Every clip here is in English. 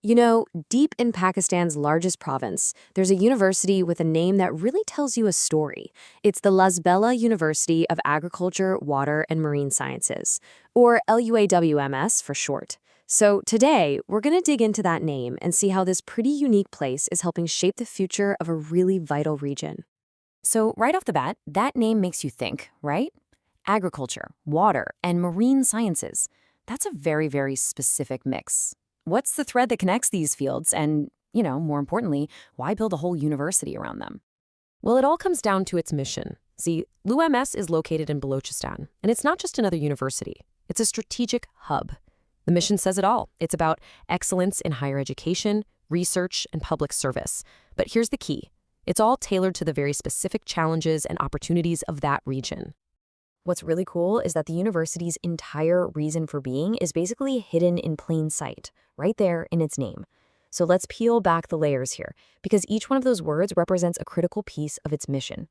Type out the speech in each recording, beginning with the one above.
You know, deep in Pakistan's largest province, there's a university with a name that really tells you a story. It's the Lasbela University of Agriculture, Water, and Marine Sciences, or LUAWMS for short. So today, we're going to dig into that name and see how this pretty unique place is helping shape the future of a really vital region. So, right off the bat, that name makes you think, right? Agriculture, water, and marine sciences. That's a very, very specific mix. What's the thread that connects these fields and, more importantly, why build a whole university around them? Well, it all comes down to its mission. See, LUAWMS is located in Balochistan, and it's not just another university. It's a strategic hub. The mission says it all. It's about excellence in higher education, research, and public service. But here's the key. It's all tailored to the very specific challenges and opportunities of that region. What's really cool is that the university's entire reason for being is basically hidden in plain sight, right there in its name. So let's peel back the layers here, because each one of those words represents a critical piece of its mission.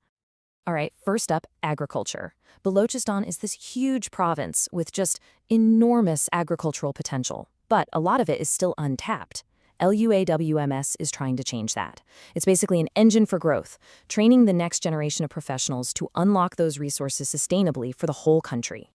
All right, first up, agriculture. Balochistan is this huge province with just enormous agricultural potential, but a lot of it is still untapped. LUAWMS is trying to change that. It's basically an engine for growth, training the next generation of professionals to unlock those resources sustainably for the whole country.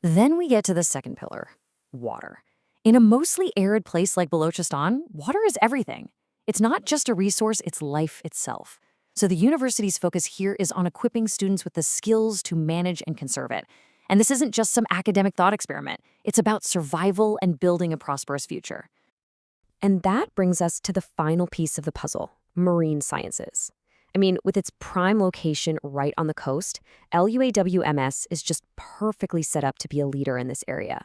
Then we get to the second pillar, water. In a mostly arid place like Balochistan, water is everything. It's not just a resource, it's life itself. So the university's focus here is on equipping students with the skills to manage and conserve it. And this isn't just some academic thought experiment. It's about survival and building a prosperous future. And that brings us to the final piece of the puzzle, marine sciences. I mean, with its prime location right on the coast, LUAWMS is just perfectly set up to be a leader in this area.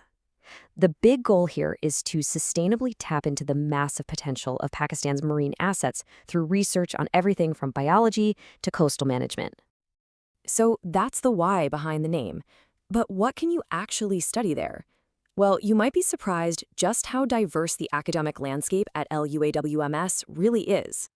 The big goal here is to sustainably tap into the massive potential of Pakistan's marine assets through research on everything from biology to coastal management. So that's the why behind the name. But what can you actually study there? Well, you might be surprised just how diverse the academic landscape at LUAWMS really is.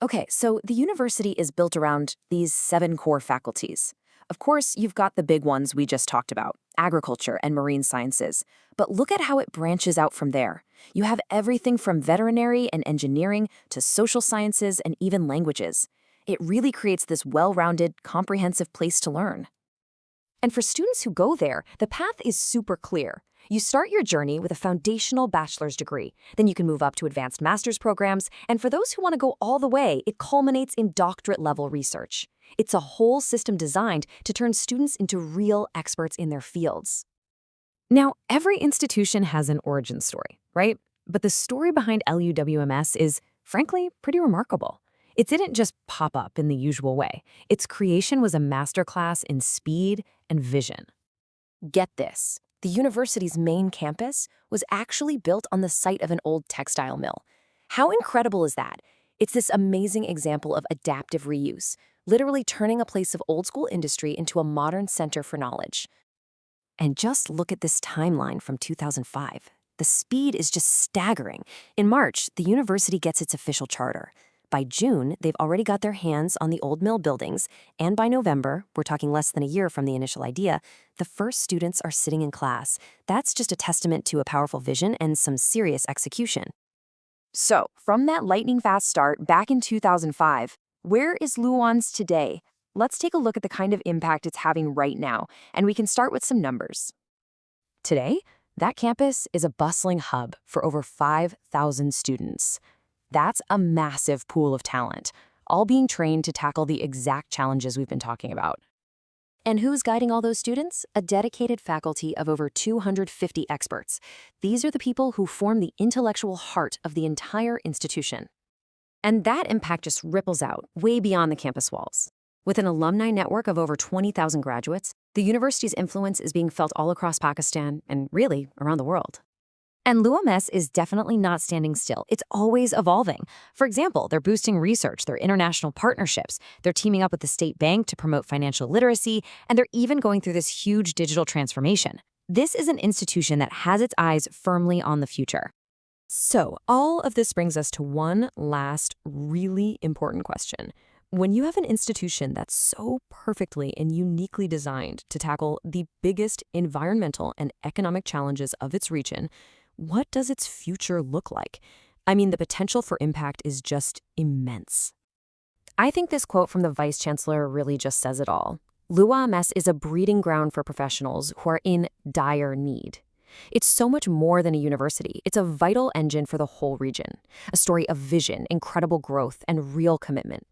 Okay, so the university is built around these 7 core faculties. Of course, you've got the big ones we just talked about, agriculture and marine sciences. But look at how it branches out from there. You have everything from veterinary and engineering to social sciences and even languages. It really creates this well-rounded, comprehensive place to learn. And for students who go there, the path is super clear. You start your journey with a foundational bachelor's degree. Then you can move up to advanced master's programs. And for those who want to go all the way, it culminates in doctorate-level research. It's a whole system designed to turn students into real experts in their fields. Now, every institution has an origin story, right? But the story behind LUWMS is, frankly, pretty remarkable. It didn't just pop up in the usual way. Its creation was a masterclass in speed and vision. Get this. The university's main campus was actually built on the site of an old textile mill. How incredible is that? It's this amazing example of adaptive reuse, literally turning a place of old-school industry into a modern center for knowledge. And just look at this timeline from 2005. The speed is just staggering. In March, the university gets its official charter. By June, they've already got their hands on the old mill buildings, and by November, we're talking less than a year from the initial idea, the first students are sitting in class. That's just a testament to a powerful vision and some serious execution. So, from that lightning-fast start back in 2005, where is LUAWMS today? Let's take a look at the kind of impact it's having right now, and we can start with some numbers. Today, that campus is a bustling hub for over 5,000 students. That's a massive pool of talent, all being trained to tackle the exact challenges we've been talking about. And who's guiding all those students? A dedicated faculty of over 250 experts. These are the people who form the intellectual heart of the entire institution. And that impact just ripples out way beyond the campus walls. With an alumni network of over 20,000 graduates, the university's influence is being felt all across Pakistan and really around the world. And LUAWMS is definitely not standing still. It's always evolving. For example, they're boosting research, their international partnerships, they're teaming up with the state bank to promote financial literacy, and they're even going through this huge digital transformation. This is an institution that has its eyes firmly on the future. So, all of this brings us to one last really important question. When you have an institution that's so perfectly and uniquely designed to tackle the biggest environmental and economic challenges of its region, what does its future look like? I mean, the potential for impact is just immense. I think this quote from the Vice Chancellor really just says it all. LUAWMS is a breeding ground for professionals who are in dire need. It's so much more than a university. It's a vital engine for the whole region, a story of vision, incredible growth, and real commitment.